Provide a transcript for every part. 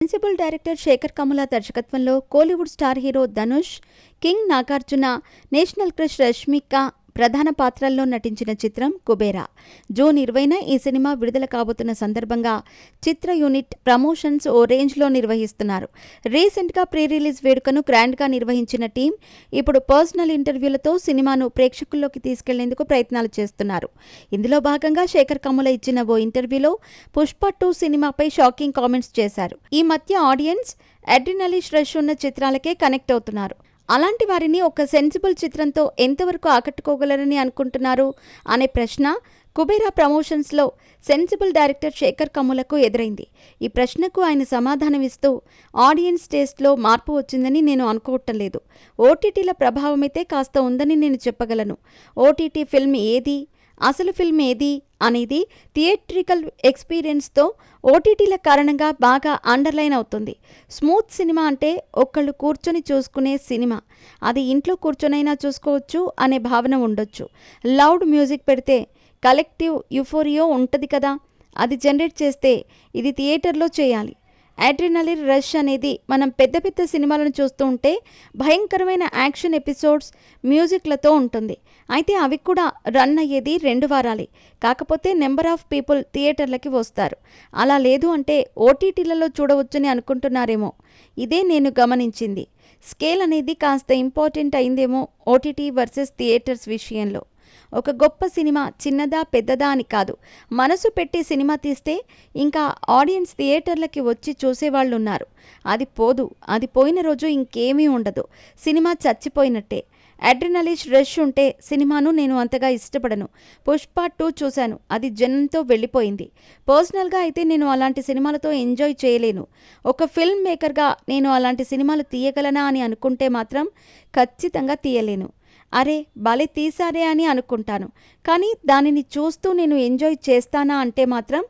Principal director Shekhar Kammula దర్శకత్వంలో Kollywood star hero Dhanush, king Nagarjuna, national crush Rashmika ప్రధాన పాత్రల్లో నటించిన చిత్రం కుబేరా. జూన్ 20న ఈ సినిమా విడుదల కాబోతున్న సందర్భంగా చిత్ర యూనిట్ ప్రమోషన్స్ ఓ రేంజ్లో నిర్వహిస్తున్నారు. రీసెంట్గా ప్రీ రిలీజ్ వేడుకను గ్రాండ్గా నిర్వహించిన టీం ఇప్పుడు పర్సనల్ ఇంటర్వ్యూలతో సినిమాను ప్రేక్షకుల్లోకి తీసుకెళ్లేందుకు ప్రయత్నాలు చేస్తున్నారు. ఇందులో భాగంగా శేఖర్ కమ్ముల ఇచ్చిన ఓ ఇంటర్వ్యూలో పుష్ప 2 సినిమాపై షాకింగ్ కామెంట్స్ చేశారు. ఈ మధ్య ఆడియన్స్ అడ్రినలిన్ రష్ ఉన్న చిత్రాలకే కనెక్ట్ అవుతున్నారు. అలాంటి వారిని ఒక సెన్సిబుల్ చిత్రంతో ఎంతవరకు ఆకట్టుకోగలరని అనుకుంటున్నారు అనే ప్రశ్న కుబేరా ప్రమోషన్స్లో సెన్సిబుల్ డైరెక్టర్ శేఖర్ కమ్ములకు ఎదురైంది. ఈ ప్రశ్నకు ఆయన సమాధానమిస్తూ ఆడియన్స్ టేస్ట్లో మార్పు వచ్చిందని నేను అనుకోవటం లేదు. ఓటీటీల ప్రభావమైతే కాస్త ఉందని నేను చెప్పగలను. ఓటీటీ ఫిల్మ్ ఏది, అసలు ఫిల్మ్ ఏది అనేది థియేట్రికల్ ఎక్స్పీరియన్స్తో ఓటీటీల కారణంగా బాగా అండర్లైన్ అవుతుంది. స్మూత్ సినిమా అంటే ఒక్కళ్ళు కూర్చొని చూసుకునే సినిమా. అది ఇంట్లో కూర్చొనైనా చూసుకోవచ్చు అనే భావన ఉండొచ్చు. లౌడ్ మ్యూజిక్ పెడితే కలెక్టివ్ యుఫోరియో ఉంటుంది కదా, అది జనరేట్ చేస్తే ఇది థియేటర్లో చేయాలి. అడ్రినలిన్ రష్ అనేది మనం పెద్ద పెద్ద సినిమాలను చూస్తూ ఉంటే భయంకరమైన యాక్షన్ ఎపిసోడ్స్, మ్యూజిక్లతో ఉంటుంది. అయితే అవి కూడా రన్ అయ్యేది 2 వారాలే. కాకపోతే నెంబర్ ఆఫ్ పీపుల్ థియేటర్లకి వస్తారు. అలా లేదు అంటే ఓటీటీలలో చూడవచ్చని అనుకుంటున్నారేమో. ఇదే నేను గమనించింది. స్కేల్ అనేది కాస్త ఇంపార్టెంట్ అయిందేమో ఓటీటీ వర్సెస్ థియేటర్స్ విషయంలో. ఒక గొప్ప సినిమా చిన్నదా పెద్దదా అని కాదు, మనసు పెట్టి సినిమా తీస్తే ఇంకా ఆడియన్స్ థియేటర్లకి వచ్చి చూసేవాళ్ళున్నారు. అది పోదు. అది పోయిన రోజు ఇంకేమీ ఉండదు. సినిమా చచ్చిపోయినట్టే. అడ్రినలిన్ రష్ ఉంటే సినిమాను నేను అంతగా ఇష్టపడను. పుష్ప 2 చూశాను, అది జనంతో వెళ్ళిపోయింది. పర్సనల్గా అయితే నేను అలాంటి సినిమాలతో ఎంజాయ్ చేయలేను. ఒక ఫిల్మ్ మేకర్గా నేను అలాంటి సినిమాలు తీయగలనా అని అనుకుంటే మాత్రం ఖచ్చితంగా తీయలేను. అరే భలే తీసారే అని అనుకుంటాను. కానీ దానిని చూస్తూ నేను ఎంజాయ్ చేస్తానా అంటే మాత్రం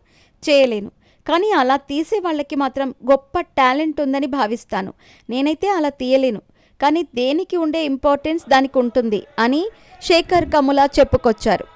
చేయలేను. కానీ అలా తీసే వాళ్ళకి మాత్రం గొప్ప టాలెంట్ ఉందని భావిస్తాను. నేనైతే అలా తీయలేను. కానీ దేనికి ఉండే ఇంపార్టెన్స్ దానికి ఉంటుంది అని శేఖర్ కమ్ముల చెప్పుకొచ్చారు.